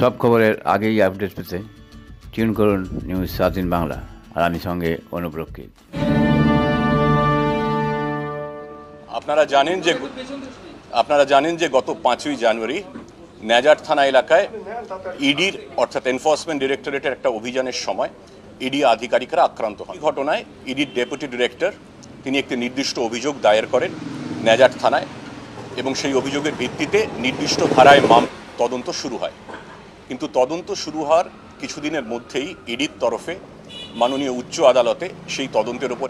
সব খবরের আগেই আপডেট পেতে টিউন করুন নিউজ 7 দিন বাংলা। আর আমি সঙ্গে অনুপ রক্ষিত। আপনারা জানেন যে গত 5ই জানুয়ারি নেজার থানা এলাকায় ইডির অর্থাৎ এনফোর্সমেন্ট ডিরেক্টরেটের একটা অভিযানের সময় ইডি আধিকারিকরা আক্রান্ত হন। এই ঘটনায় ইডির ডেপুটি ডিরেক্টর তিনি একটি নির্দিষ্ট অভিযোগ দায়ের করেন নেজার থানায় এবং সেই অভিযোগের ভিত্তিতে নির্দিষ্ট ধারায় তদন্ত শুরু হয়। কিন্তু তদন্ত শুরু হওয়ার কিছুদিনের মধ্যেই ইডির তরফে মাননীয় উচ্চ আদালতে সেই তদন্তের ওপর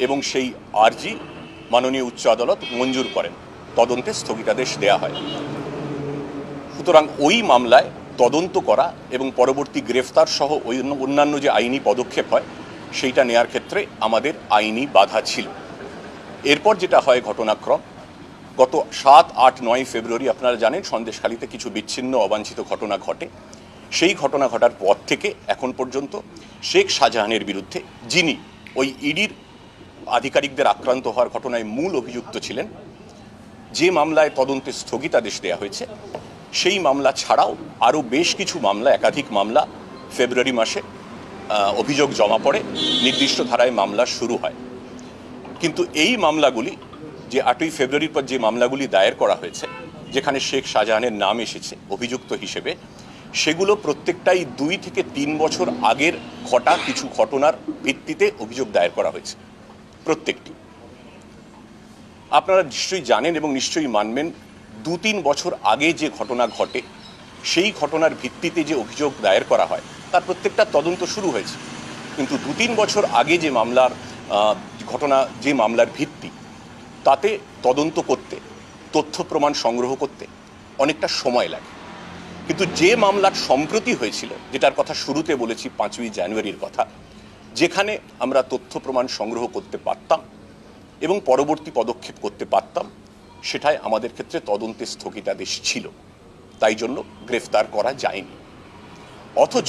এবং সেই আর্জি মাননীয় উচ্চ আদালত মঞ্জুর করেন, তদন্তে স্থগিতাদেশ দেয়া হয়। সুতরাং ওই মামলায় তদন্ত করা এবং পরবর্তী গ্রেফতার সহ অন্যান্য যে আইনি পদক্ষেপ হয় সেইটা নেয়ার ক্ষেত্রে আমাদের আইনি বাধা ছিল। এরপর যেটা হয় ঘটনাক্রম, গত 7, 8, 9 ফেব্রুয়ারি আপনারা জানেন সন্দেশখালীতে কিছু বিচ্ছিন্ন অবাঞ্ছিত ঘটনা ঘটে। সেই ঘটনা ঘটার পর থেকে এখন পর্যন্ত শেখ শাহজাহানের বিরুদ্ধে, যিনি ওই ইডির আধিকারিকদের আক্রান্ত হওয়ার ঘটনায় মূল অভিযুক্ত ছিলেন, যে মামলায় তদন্তে স্থগিতাদেশ দেওয়া হয়েছে সেই মামলা ছাড়াও আরও বেশ কিছু মামলা, একাধিক মামলা ফেব্রুয়ারি মাসে অভিযোগ জমা পড়ে, নির্দিষ্ট ধারায় মামলা শুরু হয়। কিন্তু এই মামলাগুলি, যে 8ই ফেব্রুয়ারির পর যে মামলাগুলি দায়ের করা হয়েছে যেখানে শেখ শাহজাহানের নাম এসেছে অভিযুক্ত হিসেবে, সেগুলো প্রত্যেকটাই 2 থেকে 3 বছর আগের ঘটা কিছু ঘটনার ভিত্তিতে অভিযোগ দায়ের করা হয়েছে। প্রত্যেকটি আপনারা নিশ্চয়ই জানেন এবং নিশ্চয়ই মানবেন, 2-3 বছর আগে যে ঘটনা ঘটে সেই ঘটনার ভিত্তিতে যে অভিযোগ দায়ের করা হয় তার প্রত্যেকটা তদন্ত শুরু হয়েছে। কিন্তু 2-3 বছর আগে যে মামলার যে মামলার ভিত্তি, তাতে তদন্ত করতে, তথ্য প্রমাণ সংগ্রহ করতে অনেকটা সময় লাগে। কিন্তু যে মামলার সম্প্রতি হয়েছিল, যেটার কথা শুরুতে বলেছি 5ই জানুয়ারির কথা, যেখানে আমরা তথ্য প্রমাণ সংগ্রহ করতে পারতাম এবং পরবর্তী পদক্ষেপ করতে পারতাম, সেটাই আমাদের ক্ষেত্রে তদন্তে স্থগিতাদেশ ছিল, তাই জন্য গ্রেফতার করা যায়নি। অথচ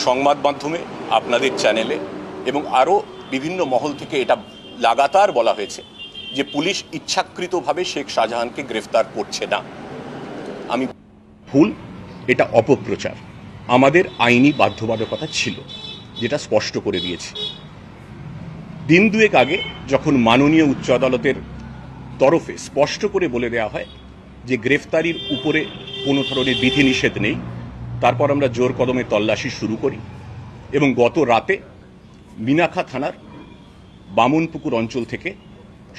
সংবাদ মাধ্যমে, আপনাদের চ্যানেলে এবং আরও বিভিন্ন মহল থেকে এটা লাগাতার বলা হয়েছে যে পুলিশ ইচ্ছাকৃতভাবে শেখ শাহজাহানকে গ্রেফতার করছে না। আমি ভুল, এটা অপপ্রচার। আমাদের আইনি বাধ্যবাধকতা ছিল, যেটা স্পষ্ট করে দিয়েছি। দিন দুয়েক আগে যখন মাননীয় উচ্চ আদালতের তরফে স্পষ্ট করে বলে দেওয়া হয় যে গ্রেফতারির উপরে কোনো ধরনের বিধিনিষেধ নেই, তারপর আমরা জোর কদমে তল্লাশি শুরু করি এবং গত রাতে মিনাখা থানার বামুনপুকুর অঞ্চল থেকে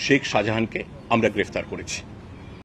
শেখ শাহজাহানকে আমরা গ্রেফতার করেছি।